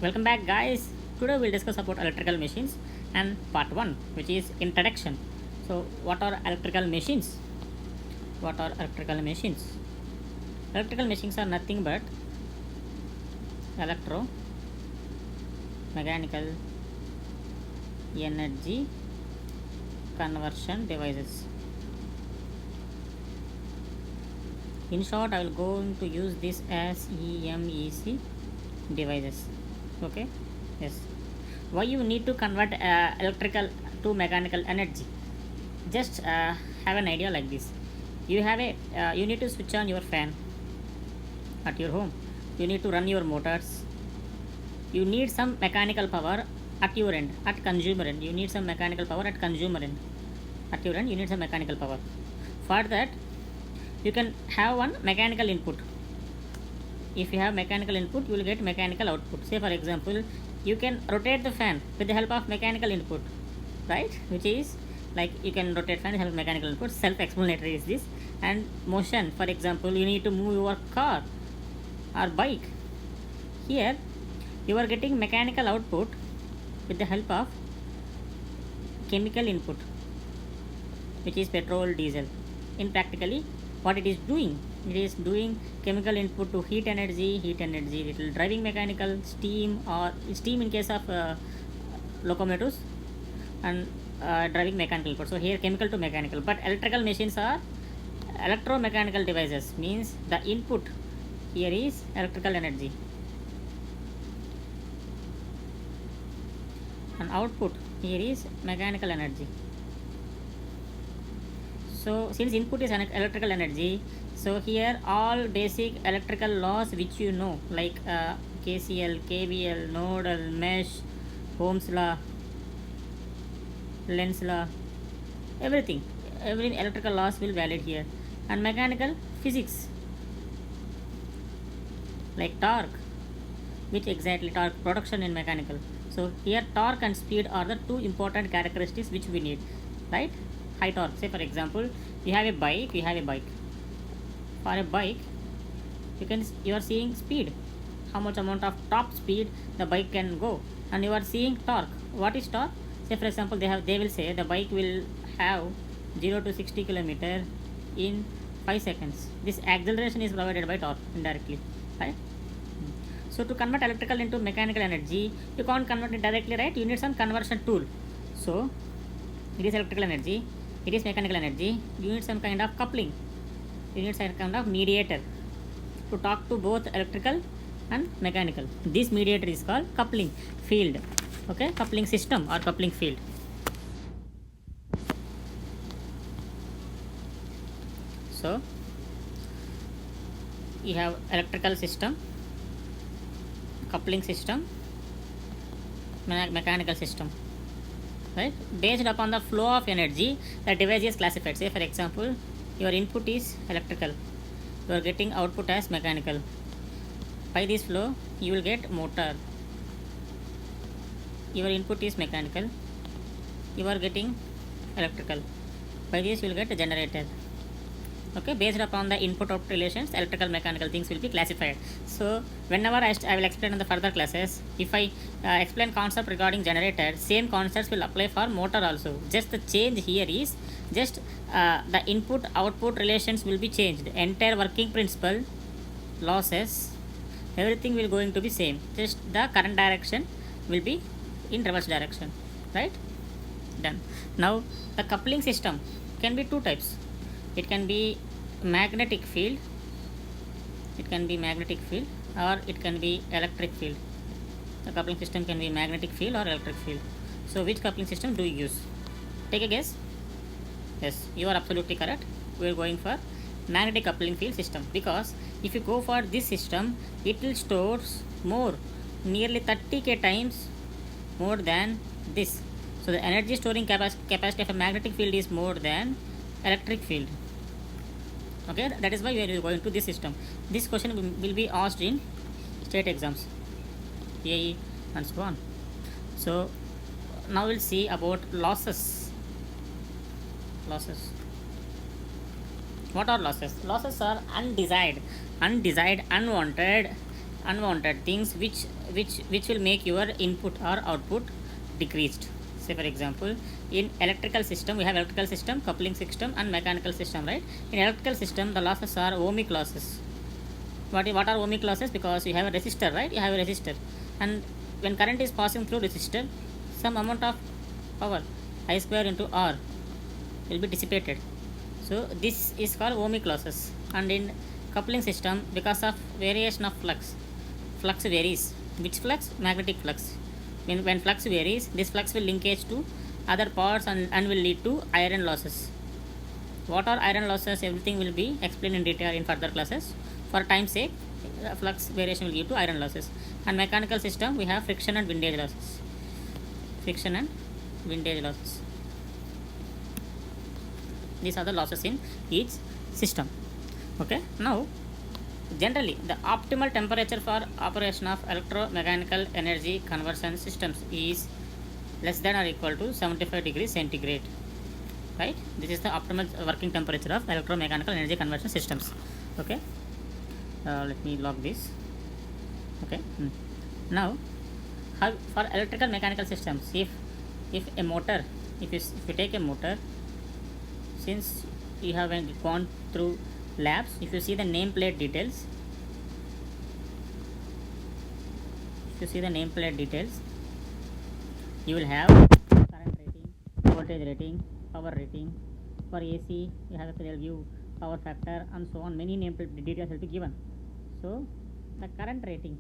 Welcome back, guys. Today we'll discuss about electrical machines and part 1, which is introduction. So, what are electrical machines? What are electrical machines? Electrical machines are nothing but electro mechanical energy conversion devices. In short, I will going to use this as EMEC devices. Okay, yes. Why you need to convert electrical to mechanical energy? Just have an idea like this. You need to switch on your fan at your home. You need to run your motors. You need some mechanical power at your end, at consumer end. You need some mechanical power at consumer end. At your end, you need some mechanical power. For that, you can have one mechanical input. If you have mechanical input, you will get mechanical output. Say for example, you can rotate the fan with the help of mechanical input, right? Which is like you can rotate fan with help of mechanical input. Self-explanatory is this. And motion, for example, you need to move your car or bike. Here, you are getting mechanical output with the help of chemical input, which is petrol, diesel. In practically, what it is doing, it is doing chemical input to heat energy, it will driving mechanical, steam or steam in case of locomotives, and driving mechanical input. So here chemical to mechanical, but electrical machines are electromechanical devices, means the input here is electrical energy and output here is mechanical energy. So since input is electrical energy, so here all basic electrical laws which you know, like KCL, KVL, nodal, mesh, Ohm's law, Lenz law, every electrical laws will valid here. And mechanical physics, like torque, which exactly torque production in mechanical. So here torque and speed are the two important characteristics which we need, right? High torque, say for example, you have a bike. For a bike, you are seeing speed, how much amount of top speed the bike can go, and you are seeing torque. What is torque? Say for example, they will say the bike will have 0 to 60 kilometer in 5 seconds. This acceleration is provided by torque indirectly, right? So to convert electrical into mechanical energy, you can't convert it directly, right? You need some conversion tool. So it is electrical energy, it is mechanical energy. You need some kind of coupling, you need some kind of mediator to talk to both electrical and mechanical. This mediator is called coupling field. Okay, coupling system or coupling field. So you have electrical system, coupling system, mechanical system, right? Based upon the flow of energy, the device is classified. Say for example, your input is electrical, you are getting output as mechanical. By this flow, you will get motor. Your input is mechanical, you are getting electrical. By this, you will get a generator. Okay, based upon the input output relations, electrical mechanical things will be classified. So whenever I will explain in the further classes, if I explain concept regarding generator, same concepts will apply for motor also. Just the change here is just the input output relations will be changed. Entire working principle, losses, everything will going to be same, just the current direction will be in reverse direction, right? Done. Now the coupling system can be two types. It can be magnetic field, or it can be electric field. The coupling system can be magnetic field or electric field. So which coupling system do you use? Take a guess. Yes, you are absolutely correct. We are going for magnetic coupling field system, because if you go for this system, it will stores more, nearly 30k times more than this. So the energy storing capacity of a magnetic field is more than electric field. Okay, that is why we are going to this system. This question will be asked in state exams, AE and so on. So now we'll see about losses. What are losses? Losses are undesired, unwanted unwanted things which will make your input or output decreased. Say for example, in electrical system we have electrical system, coupling system and mechanical system, right? In electrical system the losses are ohmic losses. What are ohmic losses? Because you have a resistor, right? You have a resistor, and when current is passing through resistor, some amount of power, I square into R, will be dissipated. So this is called ohmic losses. And in coupling system, because of variation of flux varies. Which flux? Magnetic flux. When flux varies, this flux will linkage to other parts and will lead to iron losses. What are iron losses? Everything will be explained in detail in further classes. For time's sake, flux variation will give to iron losses. And mechanical system, we have friction and windage losses. Friction and windage losses. These are the losses in each system. Okay. Now, generally, the optimal temperature for operation of electromechanical energy conversion systems is less than or equal to 75 degrees centigrade. Right? This is the optimal working temperature of electromechanical energy conversion systems. Okay. Let me log this. Okay. Now, how for electrical mechanical systems, if a motor, if you take a motor, since you have gone through labs, if you see the nameplate details, you will have current rating, voltage rating, power rating. For AC, you have to tell you power factor and so on. Many nameplate details will be given. So the current rating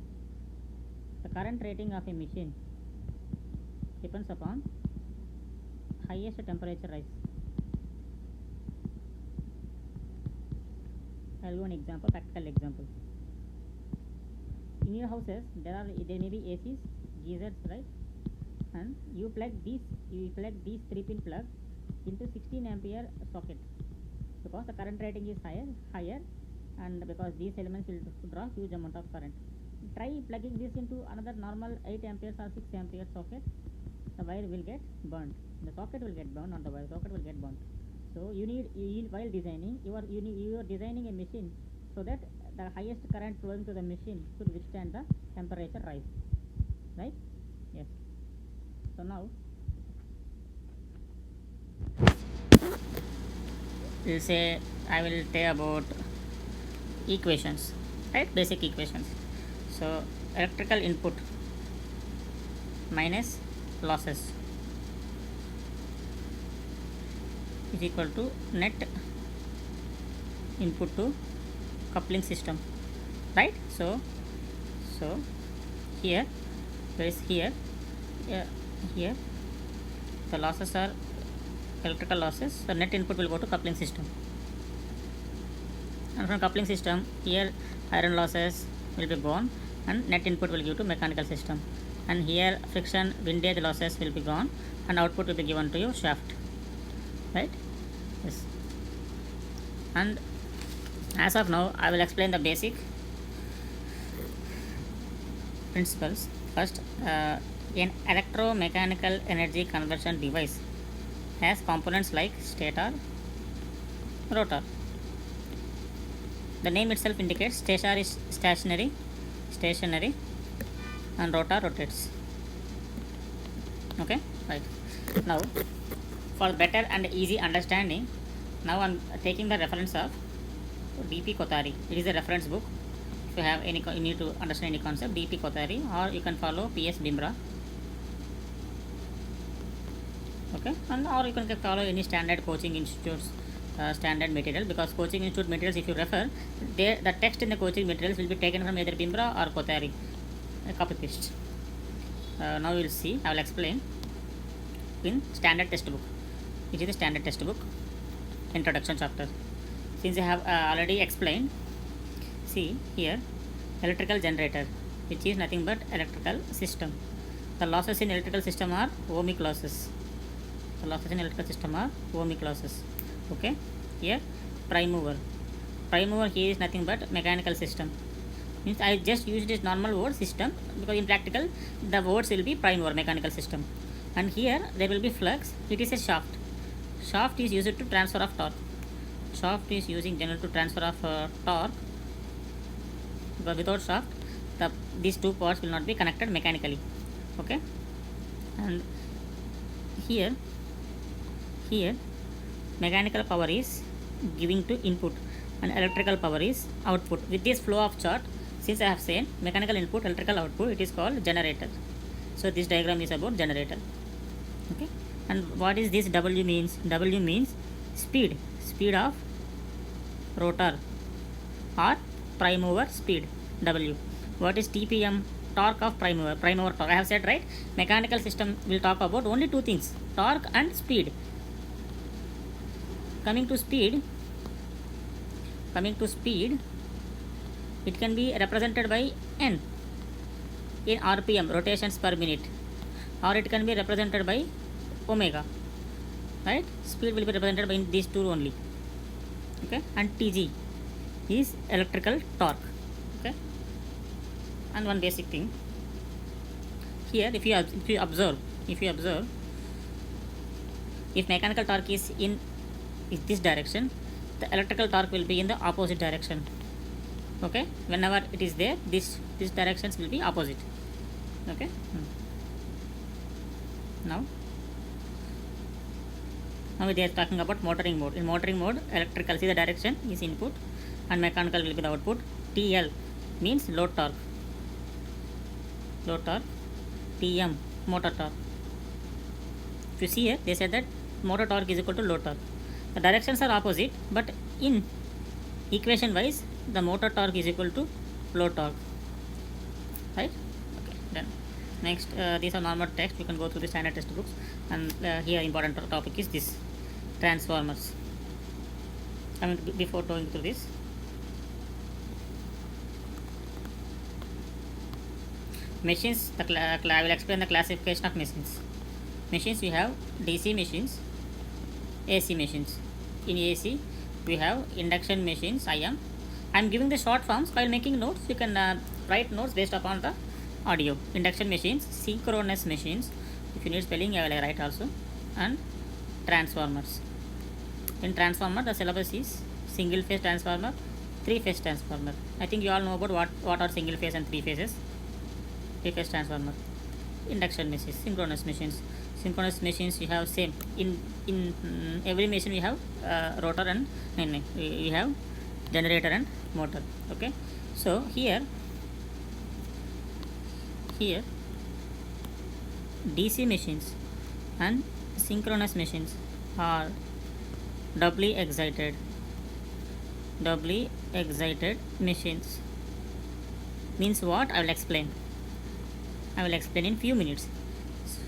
of a machine depends upon highest temperature rise. I will give an example, practical example. In your houses, there may be ACs, geysers, right? And you plug these 3-pin plugs into 16 ampere socket, because the current rating is higher, and because these elements will draw huge amount of current. Try plugging this into another normal 8 amperes or 6 ampere socket. The wire will get burnt. The socket will get burned, not the wire. Socket will get burnt. So while designing, you are designing a machine so that the highest current flowing to the machine should withstand the temperature rise, right? Yes. So now we'll say I will tell about equations, right? Basic equations. So electrical input minus losses is equal to net input to coupling system, right? So here the losses are electrical losses. The net input will go to coupling system, and from coupling system here iron losses will be gone and net input will give to mechanical system, and here friction windage losses will be gone and output will be given to your shaft, right? Yes. And as of now I will explain the basic principles. First, an electromechanical energy conversion device has components like stator, rotor. The name itself indicates stator is stationary and rotor rotates. Okay, right. Now for better and easy understanding, now I am taking the reference of D.P. Kothari. It is a reference book. If you have any, you need to understand any concept, D.P. Kothari, or you can follow P.S. Bimra. Okay, and or you can follow any standard coaching institutes standard material, because coaching institute materials, if you refer, the text in the coaching materials will be taken from either Bimra or Kothari. Copy paste. Now we will see. I will explain in standard textbook. Which is the standard textbook introduction chapter. Since I have already explained, see here electrical generator, which is nothing but electrical system. The losses in electrical system are ohmic losses. Okay, here prime mover here is nothing but mechanical system. Means I just used this normal word system, because in practical the words will be prime mover, mechanical system. And here there will be flux. It is a shaft is used to transfer of torque. Shaft is using general to transfer of torque, but without shaft the these two parts will not be connected mechanically. Okay, and here mechanical power is giving to input and electrical power is output. With this flow of chart, since I have said mechanical input, electrical output, it is called generator. So this diagram is about generator. Okay, and what is this W means? W means speed of rotor or prime mover speed. W. What is TPM? Torque of prime mover torque. I have said, right, mechanical system will talk about only two things, torque and speed. Coming to speed, it can be represented by N in RPM, rotations per minute, or it can be represented by omega, right? Speed will be represented by these two only. Okay, and TG is electrical torque. Okay, and one basic thing here, if you observe, if mechanical torque is in this direction, the electrical torque will be in the opposite direction. Okay, whenever it is there, these directions will be opposite. Okay, now they are talking about motoring mode. In motoring mode, electrical, see the direction is input and mechanical will be the output. TL means load torque, TM motor torque. If you see here, they said that motor torque is equal to load torque. The directions are opposite, but in equation wise, the motor torque is equal to load torque, right? Okay, done. Next, these are normal text. You can go through the standard textbooks, and here important topic is this, transformers. I mean, before going through this, machines, I will explain the classification of machines. Machines, we have DC machines, AC machines. In AC, we have induction machines, I am giving the short forms. While making notes, you can write notes based upon the audio. Induction machines, synchronous machines, if you need spelling I will write also, and transformers. In transformer, the syllabus is single phase transformer, three phase transformer. I think you all know about what are single phase and three phase transformer. Induction machines, synchronous machines. Synchronous machines, you have same in every machine we have rotor and we have generator and motor. Okay, so here DC machines and synchronous machines are doubly excited machines. Means what? I will explain in few minutes.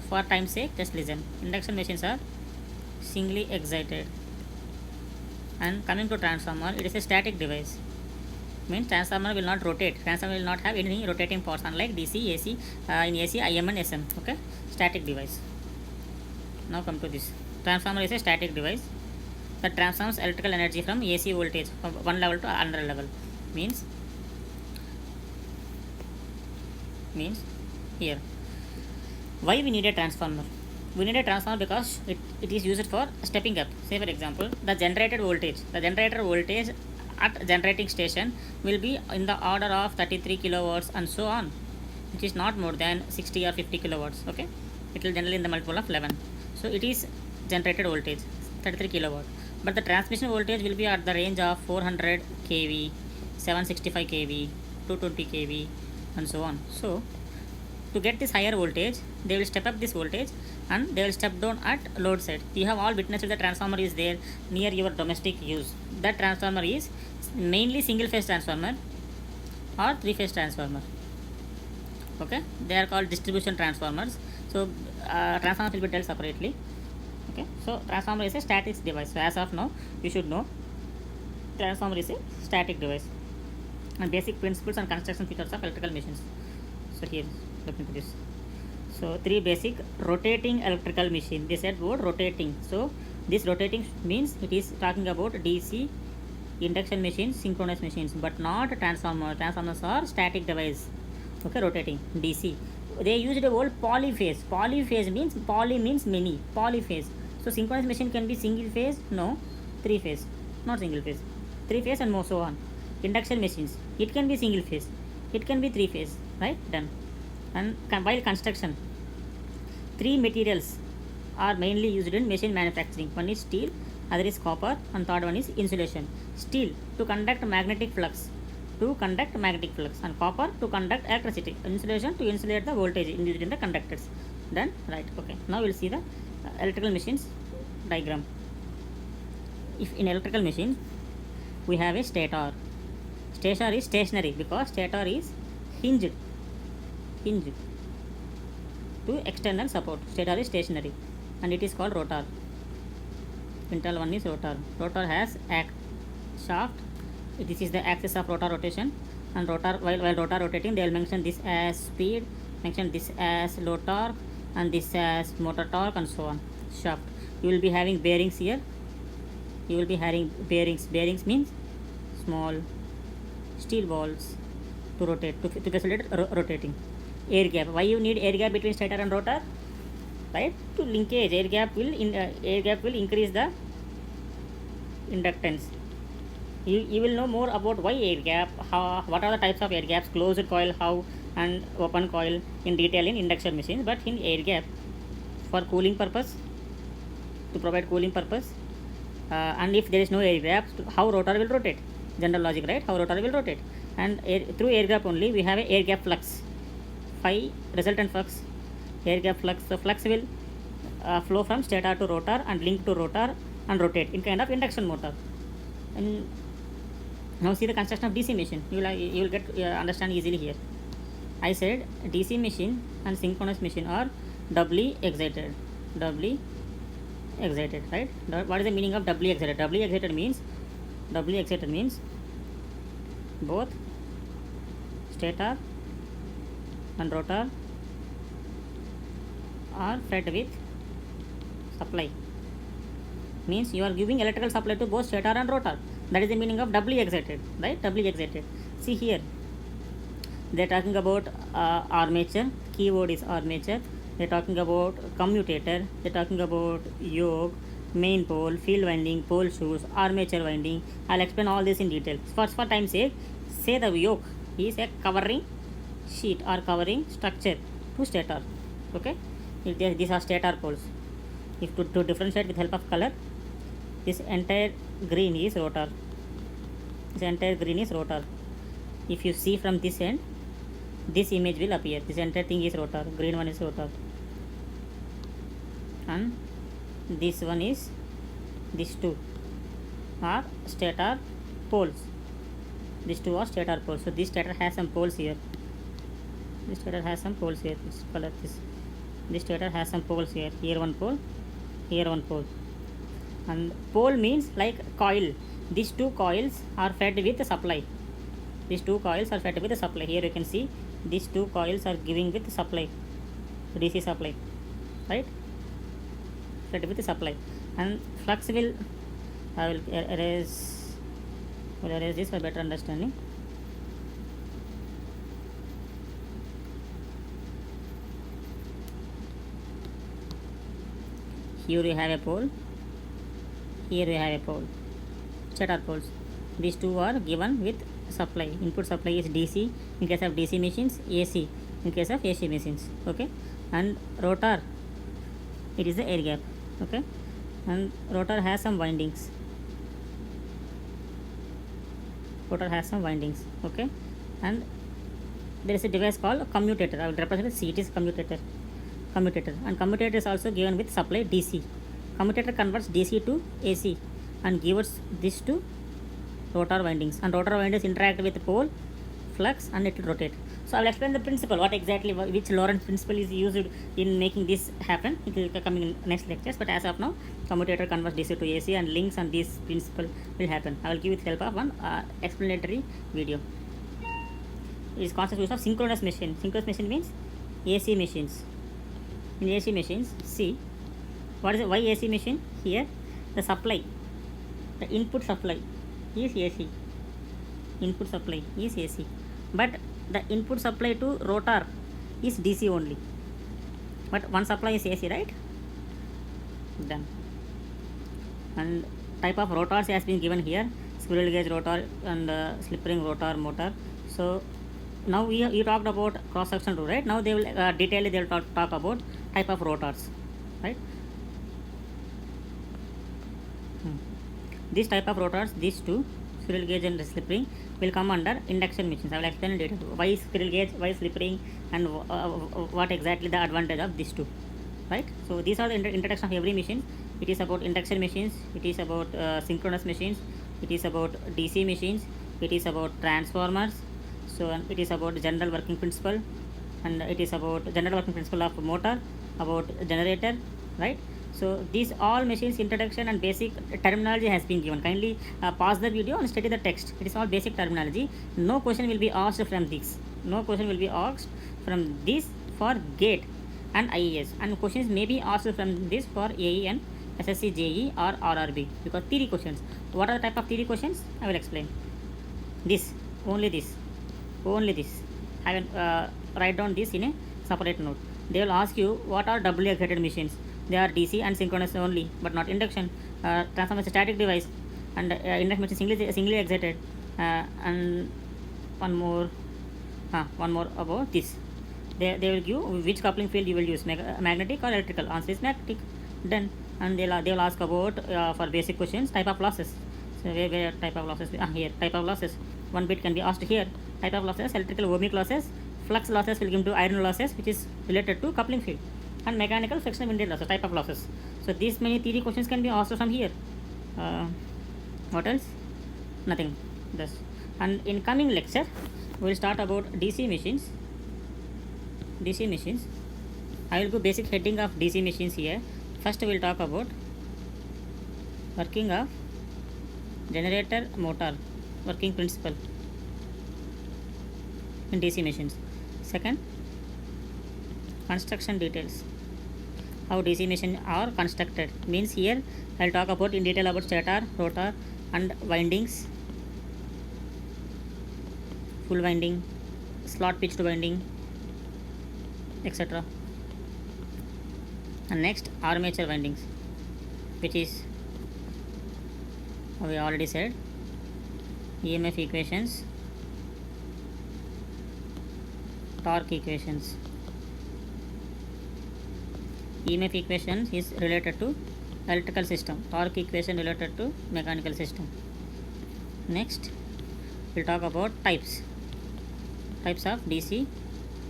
For time's sake, just listen. Induction machines are singly excited. And coming to transformer, it is a static device. Means transformer will not rotate. Transformer will not have any rotating parts, unlike DC, AC. In AC, IM and SM. Okay, static device. Now come to this. Transformer is a static device that transforms electrical energy from AC voltage from one level to another level. Means here, why we need a transformer? We need a transformer because it is used for stepping up. Say for example, the generator voltage at generating station will be in the order of 33 kilowatts and so on, which is not more than 60 or 50 kilowatts. Okay, it will generally in the multiple of 11. So it is generated voltage 33 kilowatt, but the transmission voltage will be at the range of 400 kV, 765 kV, 220 kV and so on. So to get this higher voltage, they will step up this voltage and they will step down at load side. You have all witnessed the transformer is there near your domestic use. That transformer is mainly single phase transformer or three phase transformer. Okay, they are called distribution transformers. So transformer will be dealt separately. Okay, so transformer is a static device. So as of now, you should know transformer is a static device and basic principles and construction features of electrical machines. So here, look into this. So three basic rotating electrical machine. They said word rotating. So this rotating means it is talking about DC, induction machines, synchronous machines, but not transformer. Transformers are static device. Okay, rotating DC. They used the word polyphase. Polyphase means poly means many. Polyphase. So synchronous machine can be single phase, no, three phase, not single phase, three phase and more so on. Induction machines, it can be single phase, it can be three phase, right? Done. And while construction, three materials are mainly used in machine manufacturing. One is steel, other is copper, and third one is insulation. Steel to conduct magnetic flux, and copper to conduct electricity. Insulation to insulate the voltage induced in the conductors. Then right. Okay. Now we'll see the electrical machines diagram. If in electrical machine we have a stator. Stator is stationary because stator is hinged to external support. Stator is stationary and it is called rotor. Internal one is rotor. Rotor has shaft. This is the axis of rotor rotation, and rotor while rotor rotating they will mention this as speed, mention this as low torque, and this as motor torque, and so on. Shaft. You will be having bearings here. You will be having bearings. Bearings means small steel balls to rotate, to facilitate rotating. Air gap. Why you need air gap between stator and rotor? Right? To linkage. Air gap will increase the inductance. You will know more about why air gap, what are the types of air gaps, closed coil, how, and open coil in detail in induction machines. But in air gap, for cooling purpose, to provide cooling purpose, and if there is no air gap, how rotor will rotate. General logic, right? How rotor will rotate. And through air gap only we have a air gap flux. Phi resultant flux, air gap flux. The flux will flow from stator to rotor and link to rotor and rotate in kind of induction motor. And now see the construction of DC machine. You will get understand easily here. I said DC machine and synchronous machine are doubly excited. Doubly excited, right? What is the meaning of doubly excited? Doubly excited means both stator and rotor are fed with supply. Means you are giving electrical supply to both stator and rotor. That is the meaning of doubly excited, right? Doubly excited. See here, they are talking about armature. Keyword is armature. They are talking about commutator. They are talking about yoke, main pole, field winding, pole shoes, armature winding. I'll explain all this in detail. For time's sake, say the yoke is a covering sheet or covering structure to stator. Okay, these are stator poles. If to differentiate with help of color, this entire green is rotor. If you see from this end, this image will appear. This entire thing is rotor. Green one is rotor, and this one is, these two are stator poles. These two are stator poles. So this stator has some poles here. This stator has some poles here. This color this stator has some poles here. Here one pole, here one pole. And pole means like coil. These two coils are fed with supply. Here you can see these two coils are giving with supply, DC supply, right? Fed with supply. And flux will, I will erase this for better understanding. Here we have a pole. Here we have a pole. Stator poles. These two are given with supply. Input supply is DC in case of DC machines, AC in case of AC machines. Okay, and rotor, it is the air gap. Okay, and rotor has some windings. Okay, and there is a device called commutator. I will represent C. It is commutator, and commutator is also given with supply DC. Commutator converts DC to AC and gives this to rotor windings, and rotor windings interact with pole, flux, and it will rotate. So I will explain the principle, which Lorentz principle is used in making this happen. It will come in next lectures, but as of now, commutator converts DC to AC and links, and this principle will happen. I will give with help of one explanatory video. It is constitution of synchronous machine. Synchronous machine means AC machines. In AC machines, see, what is it? Why AC machine? Here, the supply, the input supply is AC. But the input supply to rotor is DC only. But one supply is AC, right? Done. And type of rotors has been given here: squirrel cage rotor and slip ring rotor motor. So now you talked about cross section rule, right? Now they will detailedly they will talk about type of rotors, right? This type of rotors, these two, squirrel gauge and slip ring, will come under induction machines. I will explain in detail why squirrel gauge, why slip ring, and what exactly the advantage of these two, right? So these are the introduction of every machine. It is about induction machines, it is about synchronous machines, it is about DC machines, it is about transformers. So it is about general working principle, and it is about general working principle of motor, about generator, right? So these all machines introduction and basic terminology has been given. Kindly pause the video and study the text. It is all basic terminology. No question will be asked from this. No question will be asked from this for GATE and IAS, and questions may be asked from this for AE and SSC JE or RRB, because theory questions. What are the type of theory questions? I will explain. This, only this, only this. I will write down this in a separate note. They will ask you what are doubly excited machines. They are DC and synchronous only, but not induction. Transformer is a static device, and induction machine singly excited. And one more about this. They will give which coupling field you will use, magnetic or electrical. Answer is magnetic. Done. And they will ask about for basic questions type of losses. So where type of losses? Here type of losses. One bit can be asked here. Type of losses: electrical ohmic losses, flux losses will give to iron losses, which is related to coupling field, and mechanical frictional windage losses, type of losses. So these many theory questions can be asked from here. What else? Nothing. This. And in coming lecture, we will start about DC machines. DC machines. I will go basic heading of DC machines here. First we will talk about working of generator motor, working principle in DC machines. Second, construction details, how DC machines are constructed. Means here I will talk about in detail about stator, rotor, and windings, full winding, slot pitched winding, etc. And next, armature windings, which is we already said, EMF equations, torque equations. EMF equation is related to electrical system, torque equation related to mechanical system. Next, we'll talk about types of DC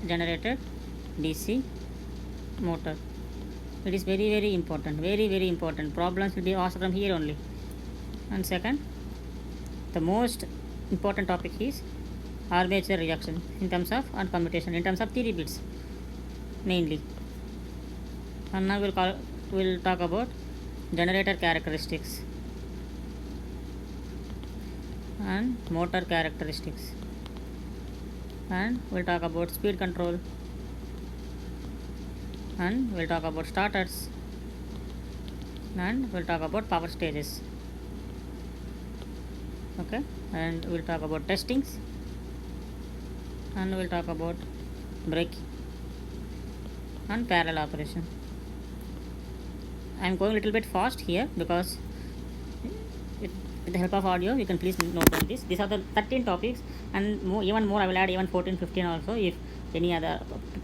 generator, DC motor. It is very important, very important. Problems will be asked from here only. And second, the most important topic is armature reaction in terms of and commutation in terms of theory bits mainly. And now we'll talk about generator characteristics and motor characteristics, and we'll talk about speed control, and we'll talk about starters, and we'll talk about power stages. Okay, and we'll talk about testings, and we'll talk about braking and parallel operation. I am going a little bit fast here because with the help of audio you can please note down this. These are the 13 topics, and even more I will add even 14, 15 also if any other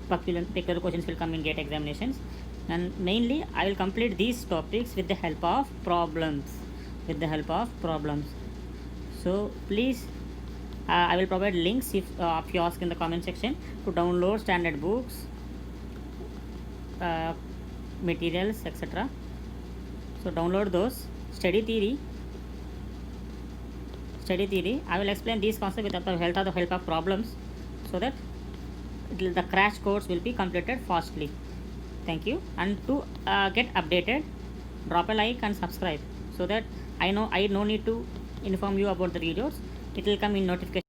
particular questions will come in GATE examinations. And mainly I will complete these topics with the help of problems. So please, I will provide links if you ask in the comment section to download standard books, materials, etc. So download those. Study theory. I will explain these concepts with the help of problems, so that the crash course will be completed fastly. Thank you. And to get updated, drop a like and subscribe, so that I no need to inform you about the videos. It will come in notification.